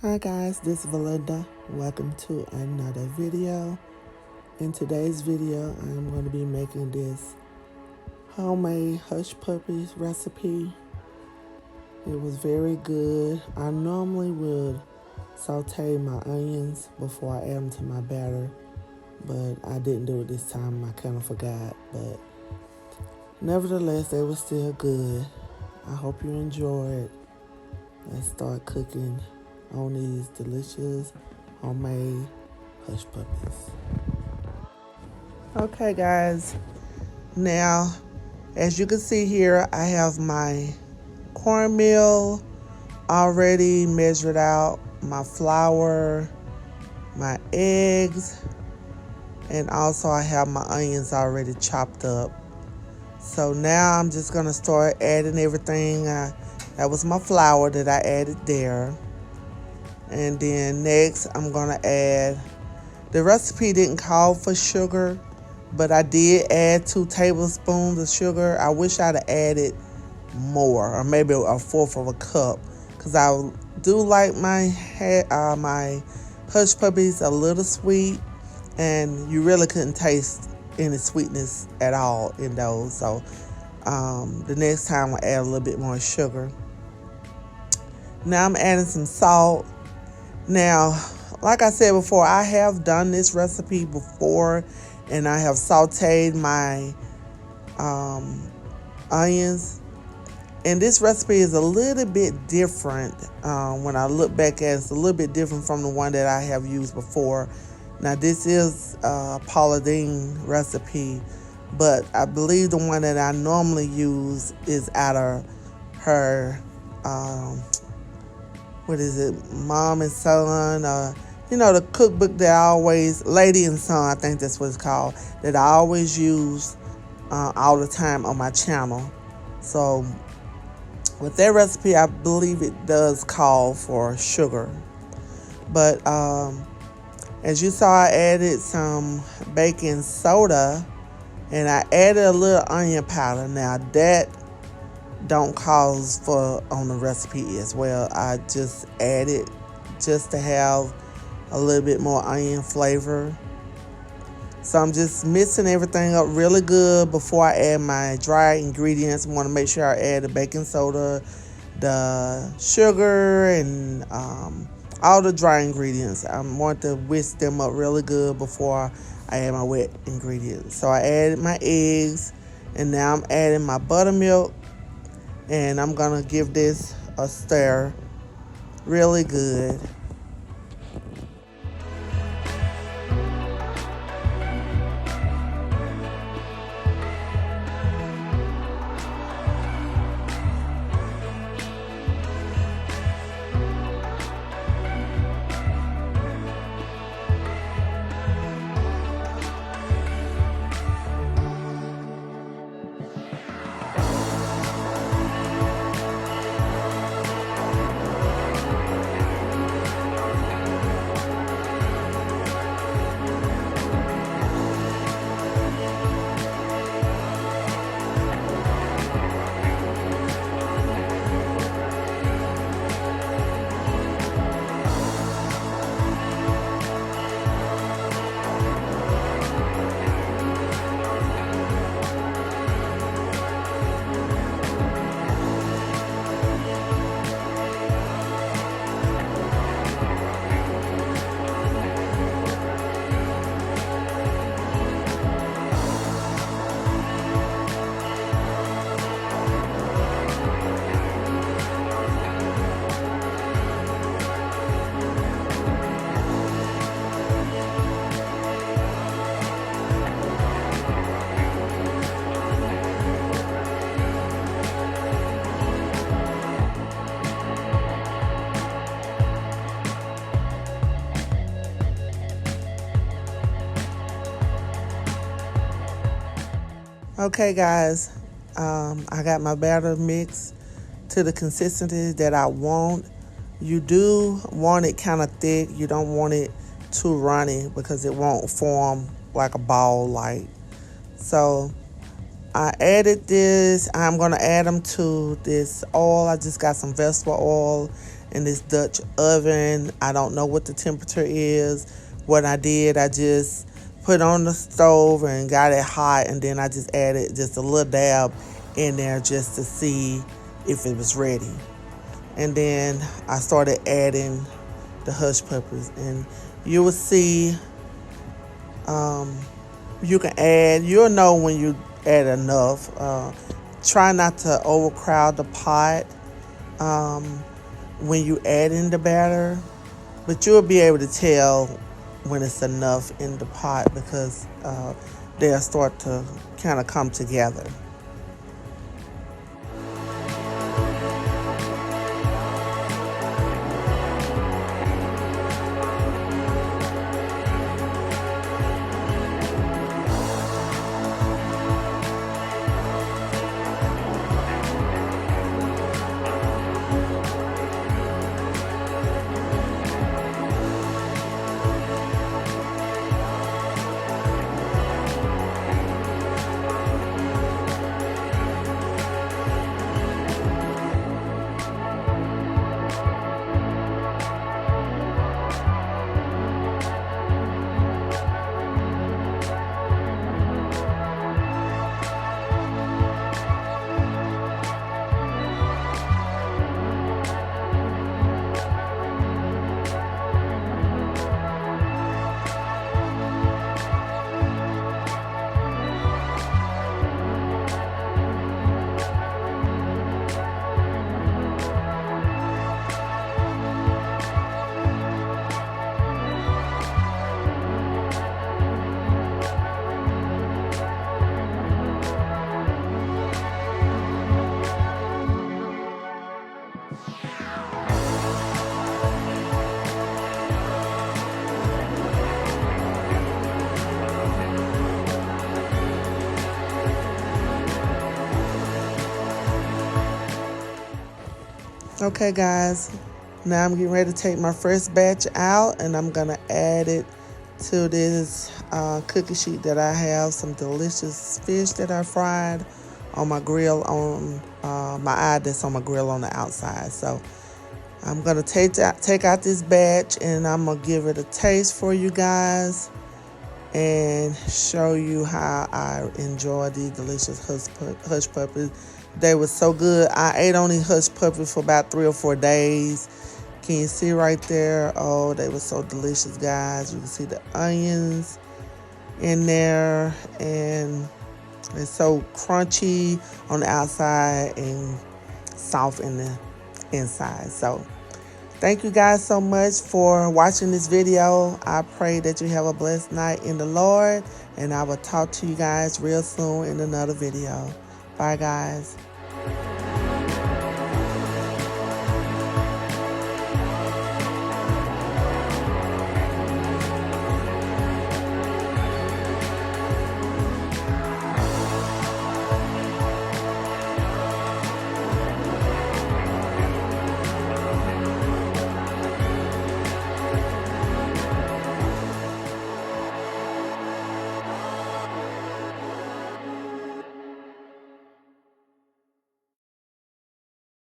Hi guys, this is Valinda. Welcome to another video. In today's video, I'm going to be making this homemade Hushpuppys recipe. It was very good. I normally would saute my onions before I add them to my batter, but I didn't do it this time. I kind of forgot, but nevertheless, they were still good. I hope you enjoy it. Let's start cooking on these delicious homemade Hushpuppys. Okay guys, now as you can see here, I have my cornmeal already measured out, my flour, my eggs, and also I have my onions already chopped up. So now I'm just going to start adding everything. That was my flour that I added there. And then next I'm going to add, the recipe didn't call for sugar, but I did add 2 tablespoons of sugar. I wish I'd have added more, or maybe 1/4 of a cup, because I do like my Hushpuppys a little sweet, and you really couldn't taste any sweetness at all in those. So the next time I'll add a little bit more sugar. Now I'm adding some salt. Now, like I said before, I have done this recipe before, and I have sauteed my onions. And this recipe is a little bit different. When I look back at it, it's a little bit different from the one that I have used before. Now, this is Paula Deen recipe, but I believe the one that I normally use is out of her what is it, Mom and Son, you know, the cookbook that I always, Lady and Son, I think that's what it's called, that I always use all the time on my channel. So with that recipe, I believe it does call for sugar. But as you saw, I added some baking soda, and I added a little onion powder. Now that don't cause for on the recipe as well. I just added just to have a little bit more onion flavor. So I'm just mixing everything up really good before I add my dry ingredients. I want to make sure I add the baking soda, the sugar, and all the dry ingredients. I want to whisk them up really good before I add my wet ingredients. So I added my eggs, and now I'm adding my buttermilk. And I'm gonna give this a stir really good. Okay guys, I got my batter mixed to the consistency that I want. You do want it kind of thick. You don't want it too runny because it won't form like a ball like. So I added this. I'm going to add them to this oil. I just got some vegetable oil, in this Dutch oven. I don't know what the temperature is. What I did, I just put on the stove and got it hot, and then I just added just a little dab in there just to see if it was ready. And then I started adding the Hushpuppys, and you will see, you can add, you'll know when you add enough. Try not to overcrowd the pot when you add in the batter, but you'll be able to tell when it's enough in the pot because they'll start to kind of come together. Okay, guys, now I'm getting ready to take my first batch out, and I'm gonna add it to this cookie sheet that I have. Some delicious fish that I fried on my grill, on my eye that's on my grill on the outside. So I'm gonna take out this batch, and I'm gonna give it a taste for you guys and show you how I enjoy these delicious Hushpuppys. They were so good. I ate on these Hushpuppys for about 3 or 4 days. Can you see right there? Oh, they were so delicious, guys. You can see the onions in there, and it's so crunchy on the outside and soft in the inside. So thank you guys so much for watching this video. I pray that you have a blessed night in the Lord, and I will talk to you guys real soon in another video. Bye, guys.